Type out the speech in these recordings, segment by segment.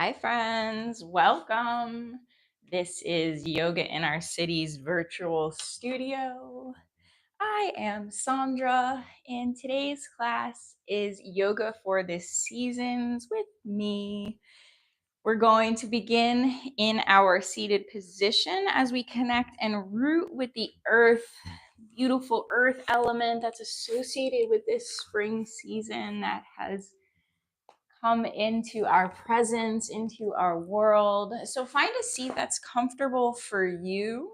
Hi, friends. Welcome. This is Yoga in Our City's virtual studio. I am Sondra, and today's class is Yoga for the Seasons with me. We're going to begin in our seated position as we connect and root with the earth, beautiful earth element that's associated with this spring season that has come into our presence, into our world. So find a seat that's comfortable for you.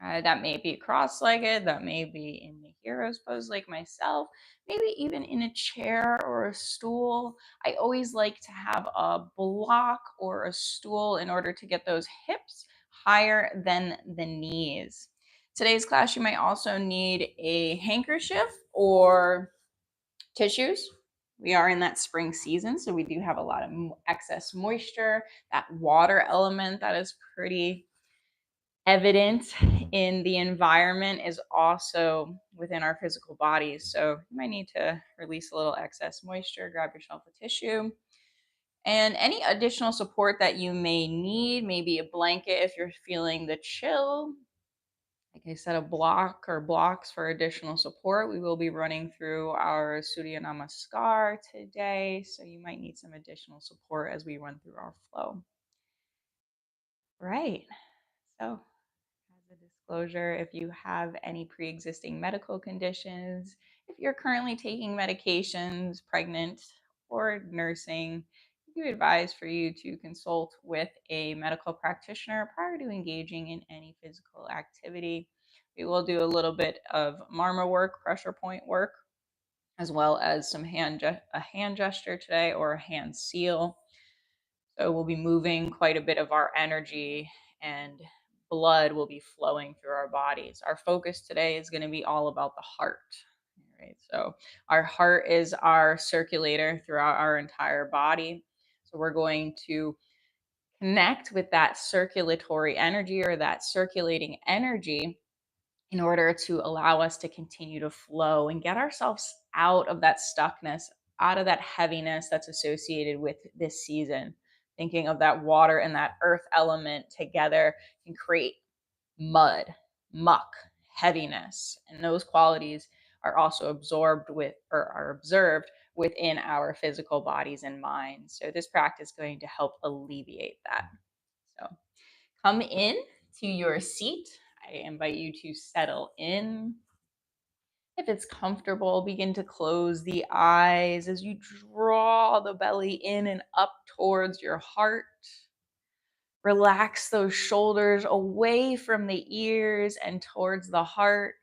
That may be cross-legged, that may be in the hero's pose like myself, maybe even in a chair or a stool. I always like to have a block or a stool in order to get those hips higher than the knees. Today's class, you might also need a handkerchief or tissues. We are in that spring season, so we do have a lot of excess moisture. That water element that is pretty evident in the environment is also within our physical bodies. So you might need to release a little excess moisture, grab yourself a tissue. And any additional support that you may need, maybe a blanket if you're feeling the chill, like I said, a block or blocks for additional support. We will be running through our Surya Namaskar today, so you might need some additional support as we run through our flow. Right. So, as a disclosure, if you have any pre-existing medical conditions, if you're currently taking medications, pregnant, or nursing, we do advise for you to consult with a medical practitioner prior to engaging in any physical activity. We will do a little bit of marma work, pressure point work, as well as a hand gesture today or a hand seal. So we'll be moving quite a bit of our energy, and blood will be flowing through our bodies. Our focus today is going to be all about the heart. Right. So our heart is our circulator throughout our entire body. So we're going to connect with that circulatory energy or that circulating energy in order to allow us to continue to flow and get ourselves out of that stuckness, out of that heaviness that's associated with this season. Thinking of that water and that earth element together can create mud, muck, heaviness, and those qualities are also absorbed with or are observed within our physical bodies and minds. So this practice is going to help alleviate that. So come in to your seat. I invite you to settle in. If it's comfortable, begin to close the eyes as you draw the belly in and up towards your heart. Relax those shoulders away from the ears and towards the heart.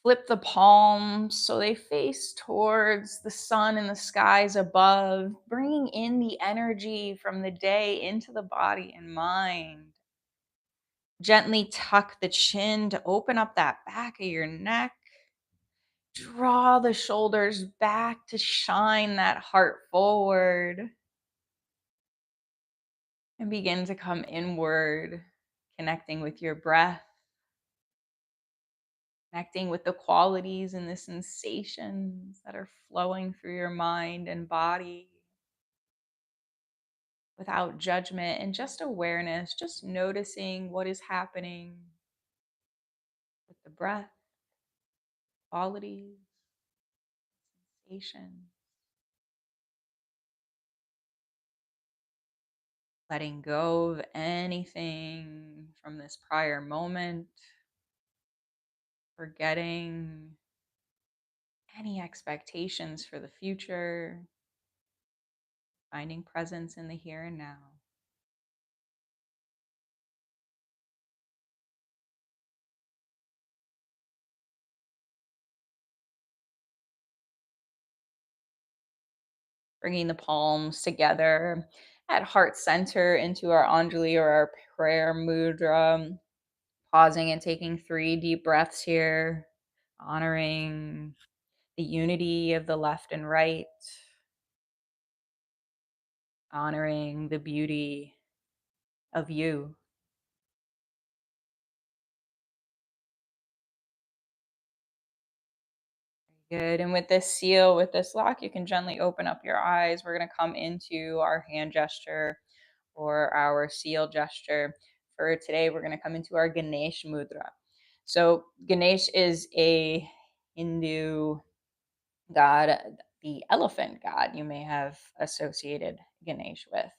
Flip the palms so they face towards the sun and the skies above, bringing in the energy from the day into the body and mind. Gently tuck the chin to open up that back of your neck. Draw the shoulders back to shine that heart forward. And begin to come inward, connecting with your breath, connecting with the qualities and the sensations that are flowing through your mind and body without judgment and just awareness, just noticing what is happening with the breath, qualities, sensations. Letting go of anything from this prior moment, forgetting any expectations for the future, finding presence in the here and now. Bringing the palms together at heart center into our Anjali or our prayer mudra. Pausing and taking 3 deep breaths here, honoring the unity of the left and right, honoring the beauty of you. Good. And with this seal, with this lock, you can gently open up your eyes. We're going to come into our hand gesture or our seal gesture. For today, we're going to come into our Ganesh mudra. So, Ganesh is a Hindu god, the elephant god you may have associated Ganesh with.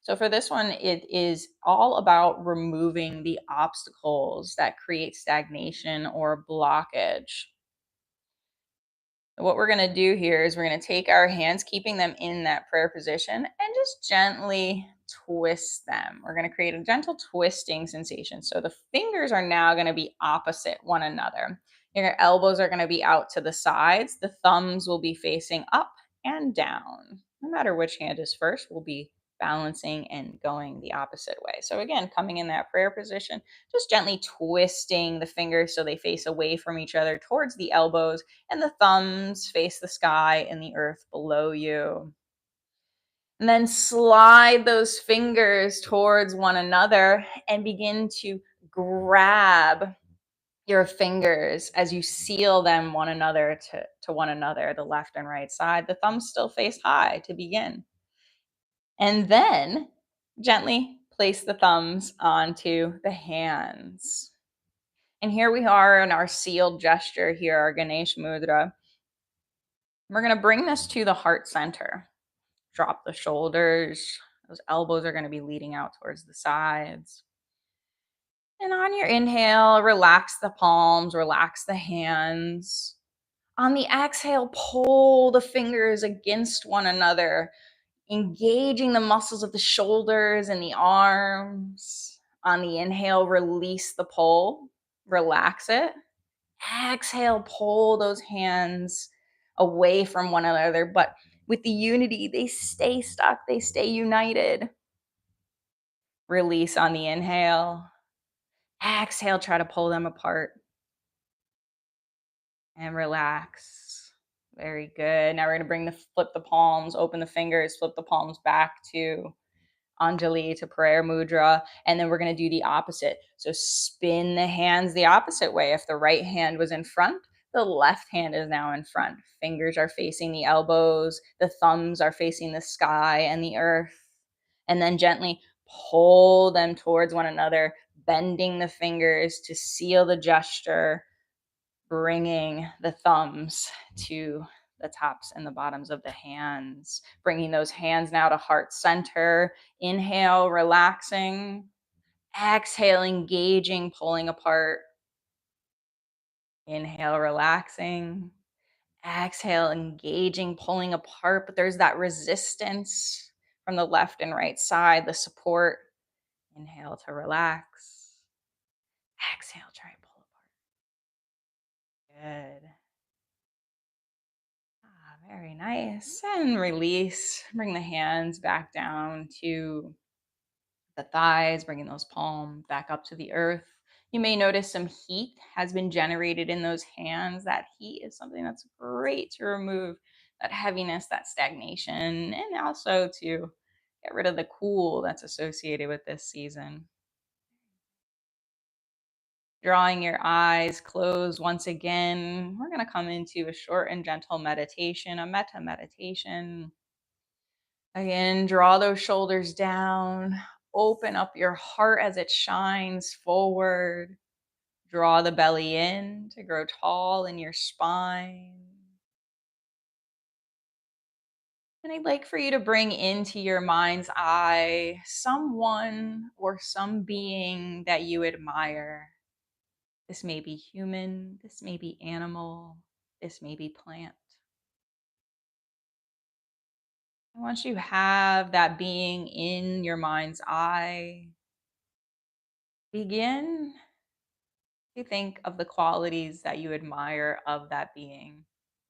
So, for this one, it is all about removing the obstacles that create stagnation or blockage. What we're going to do here is we're going to take our hands, keeping them in that prayer position, and just gently twist them. We're going to create a gentle twisting sensation. So the fingers are now going to be opposite one another. Your elbows are going to be out to the sides. The thumbs will be facing up and down. No matter which hand is first, we'll be balancing and going the opposite way. So again, coming in that prayer position, just gently twisting the fingers so they face away from each other towards the elbows, and the thumbs face the sky and the earth below you. And then slide those fingers towards one another and begin to grab your fingers as you seal them one another to one another, the left and right side. The thumbs still face high to begin. And then gently place the thumbs onto the hands. And here we are in our sealed gesture here, our Ganesh mudra. We're going to bring this to the heart center. Drop the shoulders. Those elbows are going to be leading out towards the sides. And on your inhale, relax the palms, relax the hands. On the exhale, pull the fingers against one another, engaging the muscles of the shoulders and the arms. On the inhale, release the pull, relax it. Exhale, pull those hands away from one another, but with the unity, they stay stuck, they stay united. Release on the inhale. Exhale, try to pull them apart and relax. Very good. Now we're going to flip the palms, open the fingers, flip the palms back to Anjali, to prayer mudra, and then we're going to do the opposite. So spin the hands the opposite way. If the right hand was in front, the left hand is now in front. Fingers are facing the elbows, the thumbs are facing the sky and the earth. And then gently pull them towards one another, bending the fingers to seal the gesture, bringing the thumbs to the tops and the bottoms of the hands, bringing those hands now to heart center. Inhale, relaxing. Exhale, engaging, pulling apart. Inhale, relaxing. Exhale, engaging, pulling apart, but there's that resistance from the left and right side, the support. Inhale to relax. Exhale, try and pull apart. Good. Very nice. And release. Bring the hands back down to the thighs, bringing those palms back up to the earth. You may notice some heat has been generated in those hands. That heat is something that's great to remove that heaviness, that stagnation, and also to get rid of the cool that's associated with this season. Drawing your eyes closed once again, we're going to come into a short and gentle meditation, a metta meditation. Again, draw those shoulders down, open up your heart as it shines forward. Draw the belly in to grow tall in your spine. And I'd like for you to bring into your mind's eye someone or some being that you admire. This may be human, this may be animal, this may be plant. And once you have that being in your mind's eye, begin to think of the qualities that you admire of that being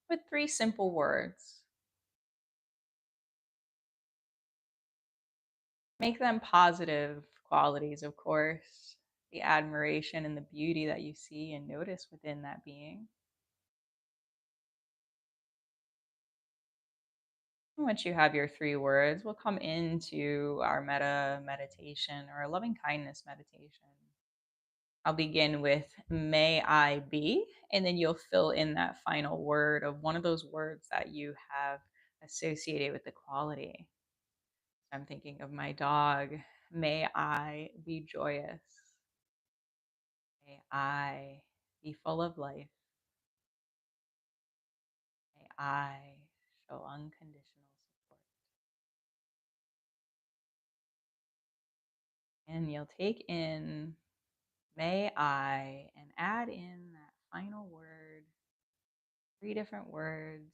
with three simple words. Make them positive qualities, of course, the admiration and the beauty that you see and notice within that being. Once you have your three words, we'll come into our metta meditation or a loving kindness meditation. I'll begin with may I be, and then you'll fill in that final word of one of those words that you have associated with the quality. I'm thinking of my dog. May I be joyous. May I be full of life. May I show unconditional support. And you'll take in may I and add in that final word, three different words,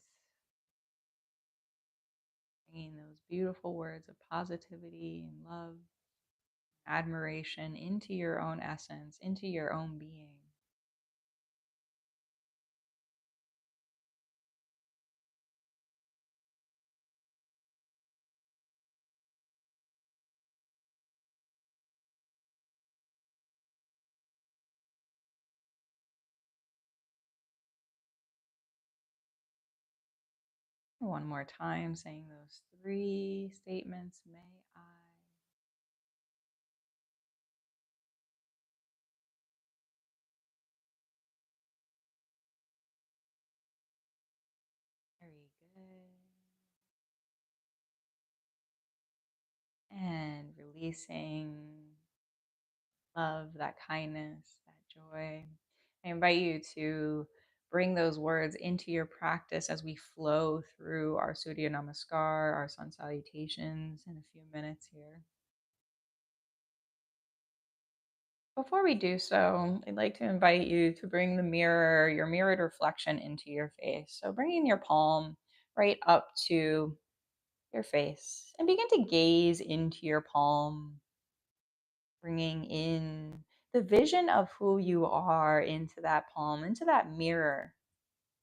bringing those beautiful words of positivity and love, admiration into your own essence, into your own being. One more time, saying those three statements. May I. Very good. And releasing love, that kindness, that joy. I invite you to bring those words into your practice as we flow through our Surya Namaskar, our sun salutations in a few minutes here. Before we do so, I'd like to invite you to bring the mirror, your mirrored reflection, into your face. So bringing your palm right up to your face and begin to gaze into your palm, bringing in the vision of who you are into that palm, into that mirror,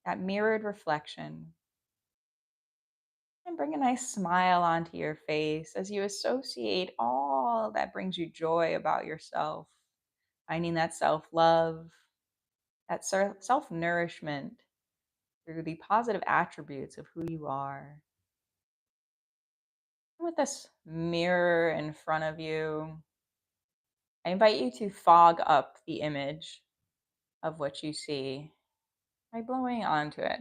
that mirrored reflection. And bring a nice smile onto your face as you associate all that brings you joy about yourself, finding that self love, that self nourishment through the positive attributes of who you are. With this mirror in front of you, I invite you to fog up the image of what you see by blowing onto it,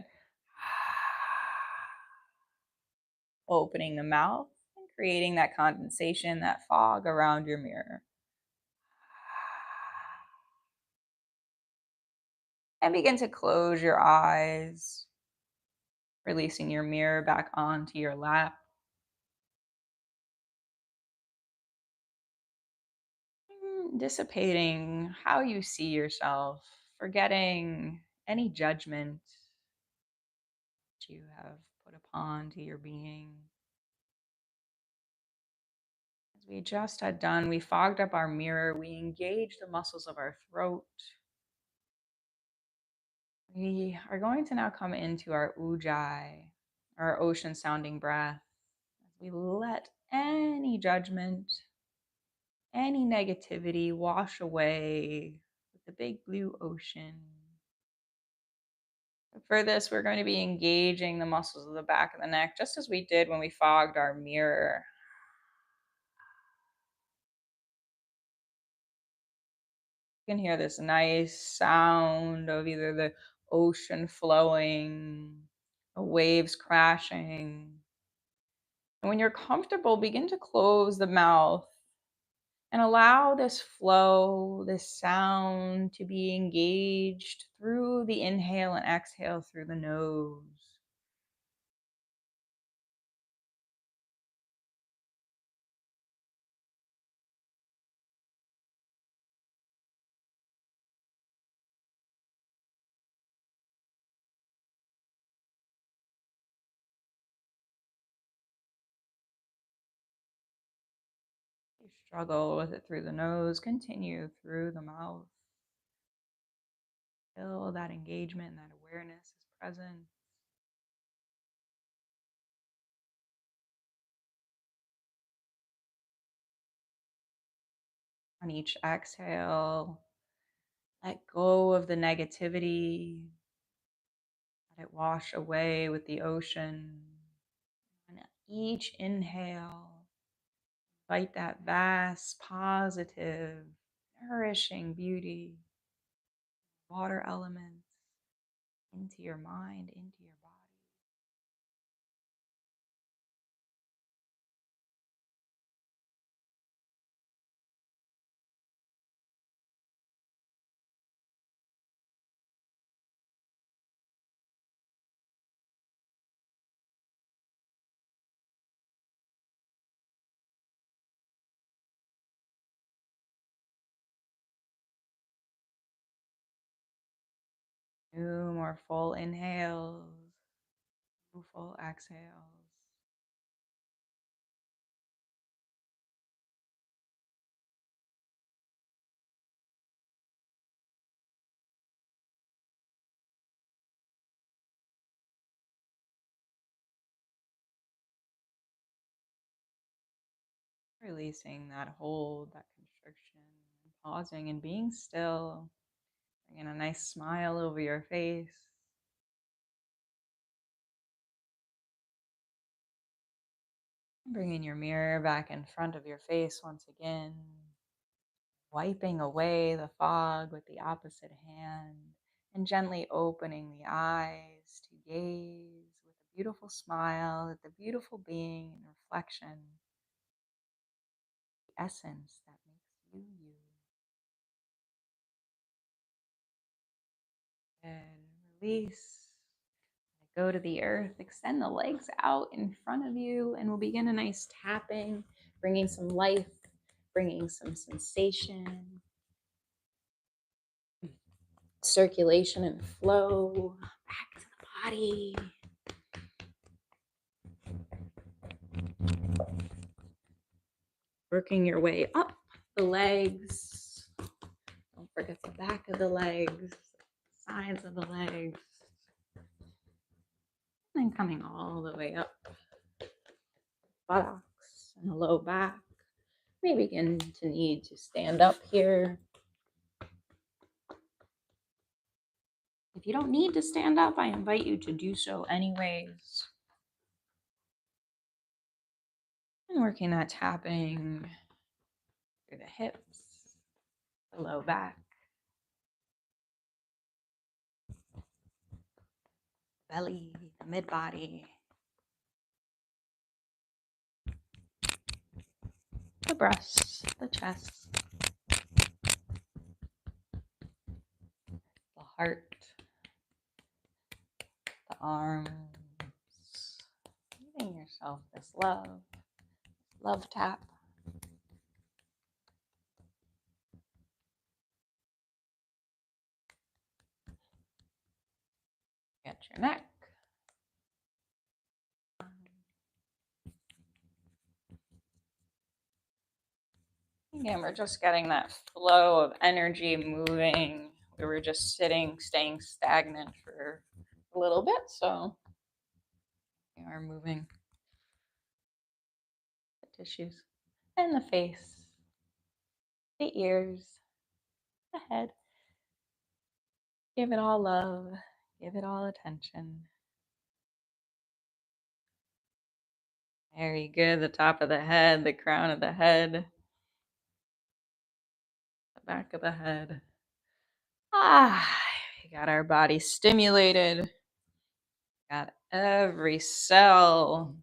opening the mouth and creating that condensation, that fog around your mirror. And begin to close your eyes, releasing your mirror back onto your lap. Dissipating how you see yourself, forgetting any judgment that you have put upon to your being. As we just had done, we fogged up our mirror, we engaged the muscles of our throat. We are going to now come into our ujjayi, our ocean sounding breath. As we let any judgment, any negativity wash away with the big blue ocean. For this, we're going to be engaging the muscles of the back of the neck, just as we did when we fogged our mirror. You can hear this nice sound of either the ocean flowing, the waves crashing. And when you're comfortable, begin to close the mouth and allow this flow, this sound to be engaged through the inhale and exhale through the nose. You struggle with it through the nose, continue through the mouth. Feel that engagement and that awareness is present. On each exhale, let go of the negativity, let it wash away with the ocean. On each inhale, invite that vast, positive nourishing beauty, water elements into your mind, into your body. Two more full inhales, two full exhales. Releasing that hold, that constriction, pausing and being still, bringing a nice smile over your face. Bringing your mirror back in front of your face once again, wiping away the fog with the opposite hand, and gently opening the eyes to gaze with a beautiful smile at the beautiful being and reflection, the essence that makes you you. And release. Go to the earth, extend the legs out in front of you, and we'll begin a nice tapping, bringing some life, bringing some sensation, circulation and flow back to the body. Working your way up the legs. Don't forget the back of the legs, sides of the legs. And then coming all the way up, buttocks and the low back. May begin to need to stand up here. If you don't need to stand up, I invite you to do so anyways. And working that tapping through the hips, the low back, belly, the mid body, the breasts, the chest, the heart, the arms. Giving yourself this love tap. Get your neck. Again, we're just getting that flow of energy moving. We were just sitting, staying stagnant for a little bit, so we are moving the tissues and the face, the ears, the head. Give it all love, give it all attention. Very good. The top of the head, the crown of the head, the back of the head. We got our body stimulated. Got every cell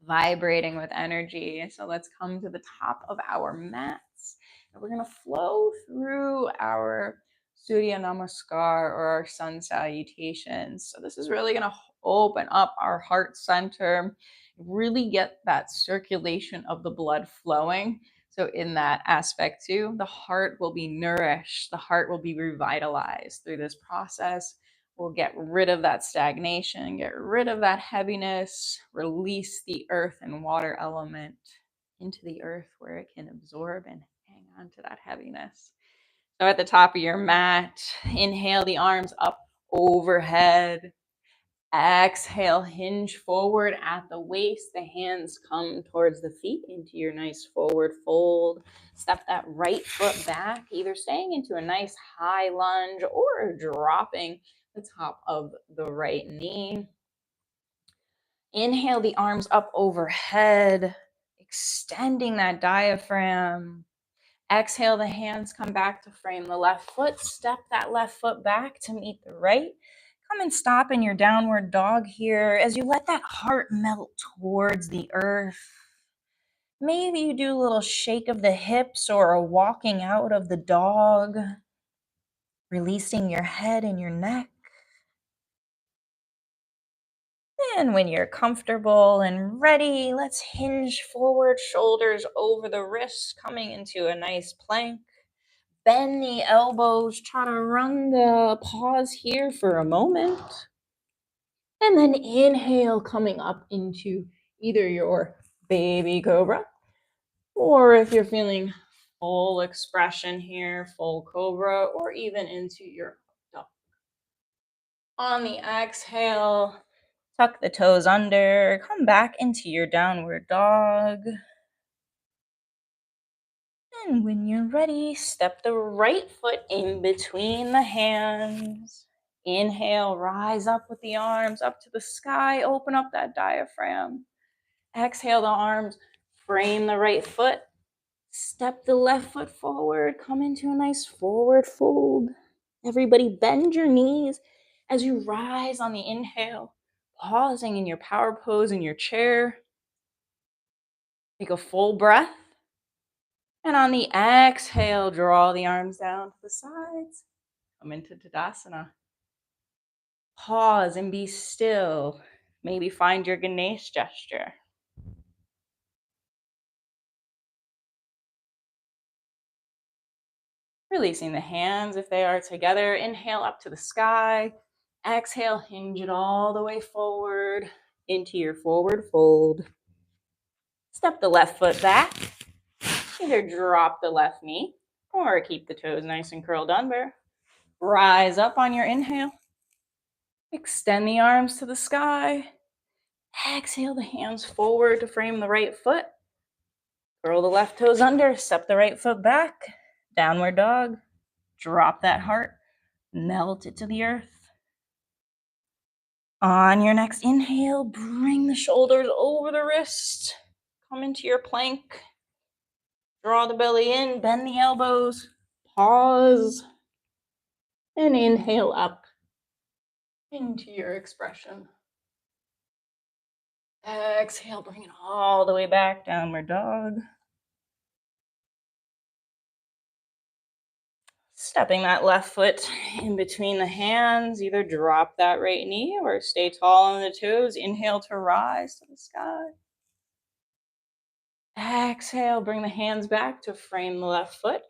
vibrating with energy. So let's come to the top of our mats. And we're going to flow through our Surya Namaskar or our sun salutations. So this is really going to open up our heart center, really get that circulation of the blood flowing. So in that aspect too, the heart will be nourished, the heart will be revitalized through this process. We'll get rid of that stagnation, get rid of that heaviness, release the earth and water element into the earth where it can absorb and hang on to that heaviness. So at the top of your mat, inhale the arms up overhead. Exhale, hinge forward at the waist. The hands come towards the feet into your nice forward fold. Step that right foot back, either staying into a nice high lunge or dropping the top of the right knee. Inhale the arms up overhead, extending that diaphragm. Exhale, the hands come back to frame the left foot. Step that left foot back to meet the right. Come and stop in your downward dog here as you let that heart melt towards the earth. Maybe you do a little shake of the hips or a walking out of the dog, releasing your head and your neck. And when you're comfortable and ready, let's hinge forward, shoulders over the wrists, coming into a nice plank. Bend the elbows, chaturanga. Pause here for a moment. And then inhale, coming up into either your baby cobra, or if you're feeling full expression here, full cobra, or even into your dog. On the exhale, tuck the toes under, come back into your downward dog. And when you're ready, step the right foot in between the hands. Inhale, rise up with the arms up to the sky, open up that diaphragm. Exhale the arms, frame the right foot, step the left foot forward, come into a nice forward fold. Everybody bend your knees as you rise on the inhale, pausing in your power pose in your chair. Take a full breath. And on the exhale, draw the arms down to the sides. Come into Tadasana. Pause and be still. Maybe find your Ganesh gesture. Releasing the hands if they are together. Inhale up to the sky. Exhale, hinge it all the way forward into your forward fold. Step the left foot back. Either drop the left knee or keep the toes nice and curled under. Rise up on your inhale. Extend the arms to the sky. Exhale the hands forward to frame the right foot. Curl the left toes under. Step the right foot back. Downward dog. Drop that heart. Melt it to the earth. On your next inhale, bring the shoulders over the wrist. Come into your plank. Draw the belly in, bend the elbows. Pause. And inhale up into your expression. Exhale, bring it all the way back, downward dog. Stepping that left foot in between the hands, either drop that right knee or stay tall on the toes. Inhale to rise to the sky. Exhale, bring the hands back to frame the left foot.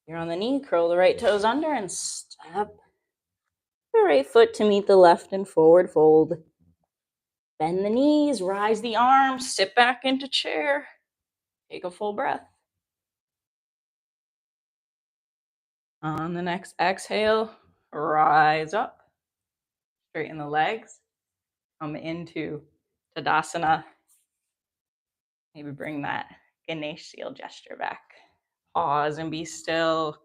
You're on the knee, curl the right toes under and step the right foot to meet the left and forward fold. Bend the knees, rise the arms, sit back into chair. Take a full breath. On the next exhale, rise up. Straighten the legs. Come into Tadasana. Maybe bring that Ganesh seal gesture back. Pause and be still.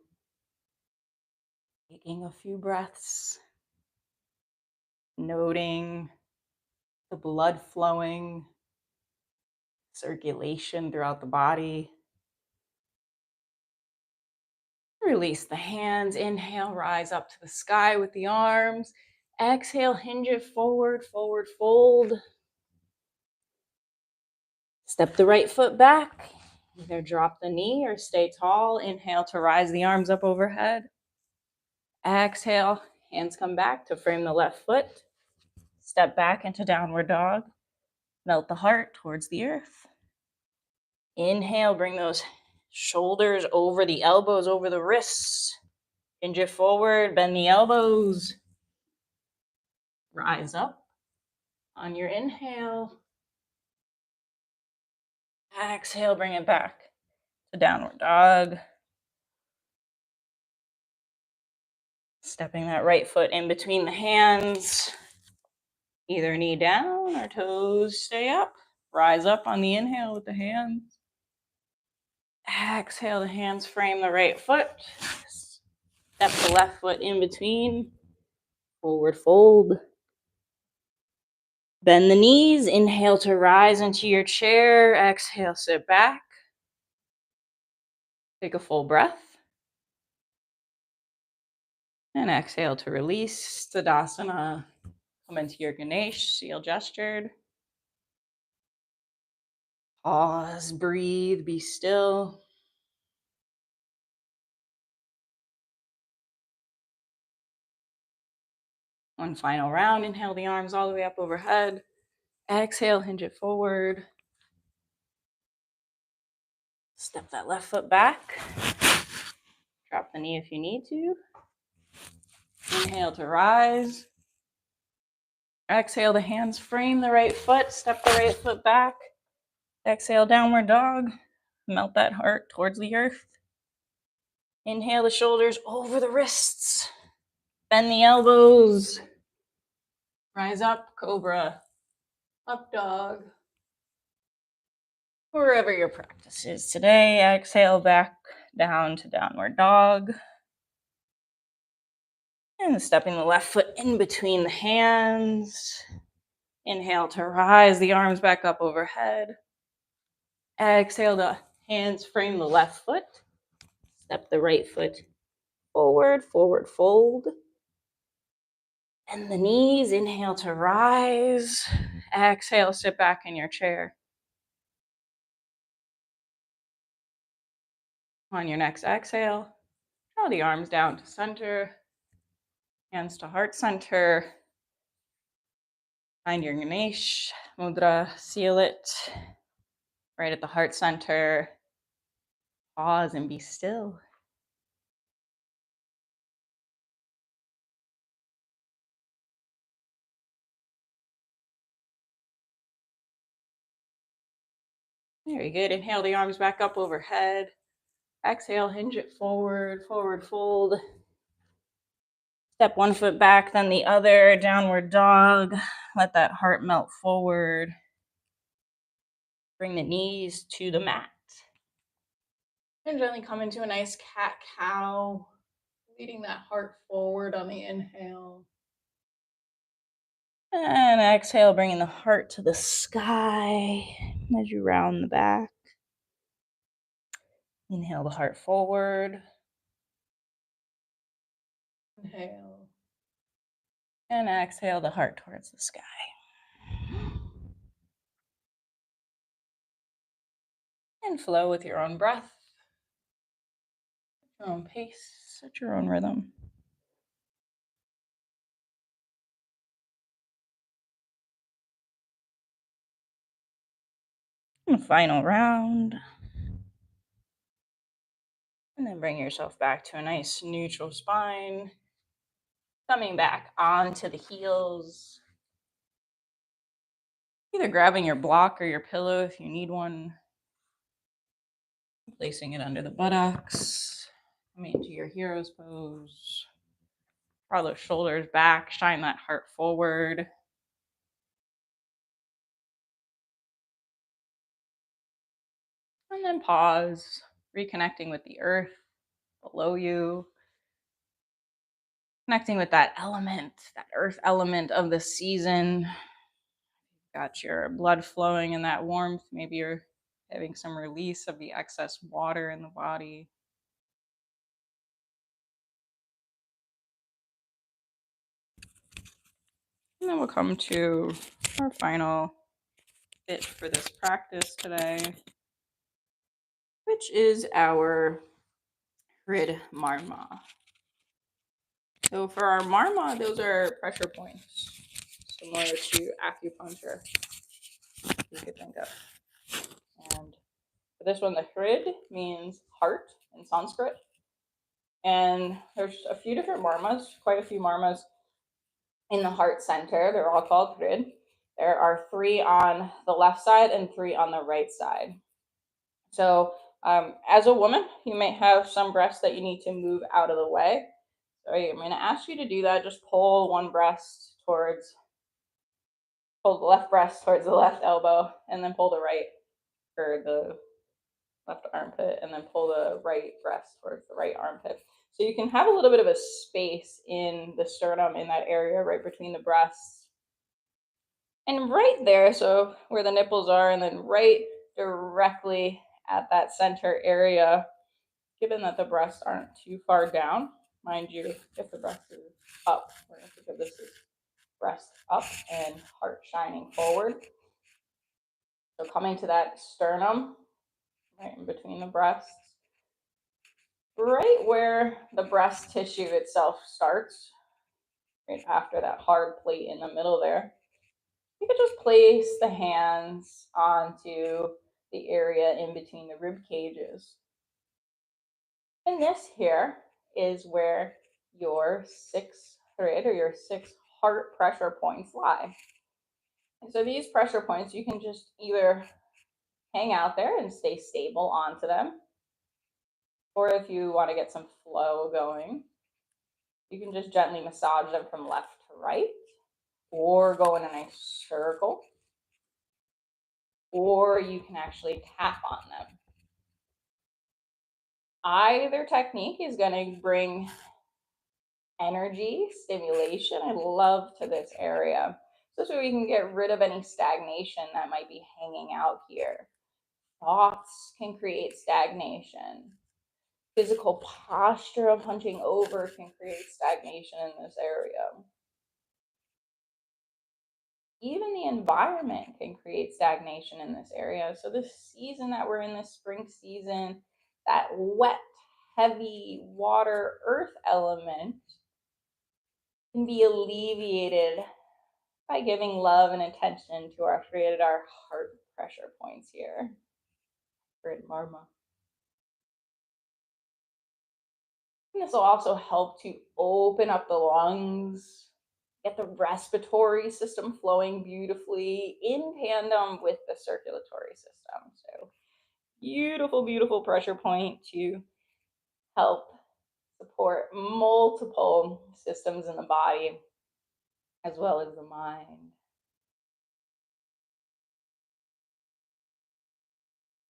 Taking a few breaths. Noting the blood flowing, circulation throughout the body. Release the hands. Inhale, rise up to the sky with the arms. Exhale, hinge it forward, forward fold. Step the right foot back. Either drop the knee or stay tall. Inhale to rise the arms up overhead. Exhale, hands come back to frame the left foot. Step back into downward dog. Melt the heart towards the earth. Inhale, bring those shoulders over the elbows, over the wrists. Hinge it forward, bend the elbows. Rise up on your inhale. Exhale, bring it back to downward dog. Stepping that right foot in between the hands. Either knee down or toes stay up. Rise up on the inhale with the hands. Exhale, the hands frame the right foot. Step the left foot in between. Forward fold. Bend the knees. Inhale to rise into your chair. Exhale, sit back. Take a full breath. And exhale to release. Tadasana. Come into your Ganesh, seal gestured. Pause, breathe, be still. One final round. Inhale the arms all the way up overhead. Exhale, hinge it forward. Step that left foot back. Drop the knee if you need to. Inhale to rise. Exhale, the hands frame the right foot. Step the right foot back. Exhale, downward dog. Melt that heart towards the earth. Inhale the shoulders over the wrists. Bend the elbows. Rise up, cobra. Up dog. Wherever your practice is today, exhale back down to downward dog. And stepping the left foot in between the hands. Inhale to rise the arms back up overhead. Exhale, the hands frame the left foot. Step the right foot forward, forward fold. And the knees, inhale to rise. Exhale, sit back in your chair. On your next exhale, draw the arms down to center, hands to heart center. Find your Ganesh mudra, seal it right at the heart center. Pause and be still. Very good. Inhale the arms back up overhead. Exhale, hinge it forward, forward fold. Step one foot back, then the other, downward dog. Let that heart melt forward. Bring the knees to the mat. And gently come into a nice cat-cow, leading that heart forward on the inhale. And exhale, bringing the heart to the sky as you round the back. Inhale the heart forward. Inhale. And exhale the heart towards the sky. And flow with your own breath, your own pace, at your own rhythm. And final round. And then bring yourself back to a nice neutral spine. Coming back onto the heels. Either grabbing your block or your pillow if you need one. Placing it under the buttocks. Coming into your hero's pose. Draw those shoulders back. Shine that heart forward. And then pause. Reconnecting with the earth below you. Connecting with that element, that earth element of the season. Got your blood flowing in that warmth. Maybe you're having some release of the excess water in the body. And then we'll come to our final bit for this practice today, which is our Hrid Marma. So for our Marma, those are pressure points, similar to acupuncture, you could think of. And for this one, the Hrid means heart in Sanskrit. And there's a few different marmas, quite a few marmas in the heart center. They're all called Hrid. There are 3 on the left side and 3 on the right side. So as a woman, you may have some breasts that you need to move out of the way. So I'm going to ask you to do that. Just pull the left breast towards the left elbow, and then pull the right or the left armpit, and then pull the right breast towards the right armpit. So you can have a little bit of a space in the sternum in that area right between the breasts. And right there, so where the nipples are, and then right directly at that center area given that the breasts aren't too far down, mind you, if the breast is up, we're going to think of this as breast up and heart shining forward. So coming to that sternum, right in between the breasts, right where the breast tissue itself starts, right after that hard plate in the middle there, you could just place the hands onto the area in between the rib cages. And this here is where your sixth thread or your six heart pressure points lie. And so these pressure points, you can just either hang out there and stay stable onto them, or if you want to get some flow going, you can just gently massage them from left to right, or go in a nice circle, or you can actually tap on them. Either technique is going to bring energy, stimulation, and love to this area. So we can get rid of any stagnation that might be hanging out here. Thoughts can create stagnation. Physical posture of hunching over can create stagnation in this area. Even the environment can create stagnation in this area. So this season that we're in, this spring season, that wet, heavy water, earth element can be alleviated by giving love and attention to our heart pressure points here. Great marma. And this will also help to open up the lungs, get the respiratory system flowing beautifully in tandem with the circulatory system. So beautiful, beautiful pressure point to help support multiple systems in the body as well as the mind.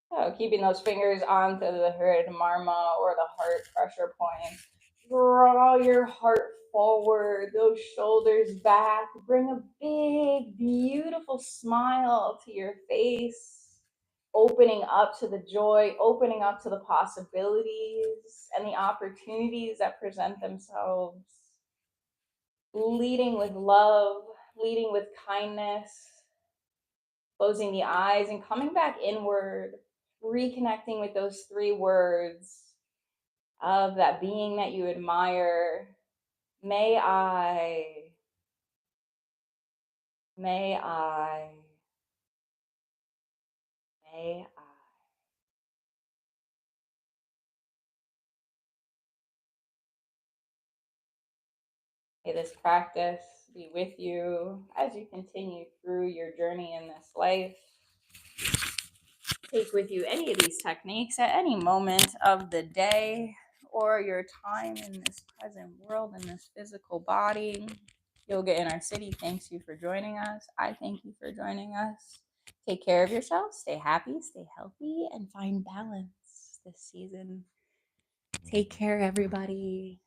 So keeping those fingers onto the Hrid Marma or the heart pressure point. Draw your heart forward, those shoulders back. Bring a big, beautiful smile to your face. Opening up to the joy, opening up to the possibilities and the opportunities that present themselves. Leading with love, leading with kindness. Closing the eyes and coming back inward, reconnecting with those three words of that being that you admire. May I, may I, may I. May this practice be with you as you continue through your journey in this life. Take with you any of these techniques at any moment of the day or your time in this present world, in this physical body. Yoga in Our City thanks you for joining us. I thank you for joining us. Take care of yourself, stay happy, stay healthy, and find balance this season. Take care, everybody.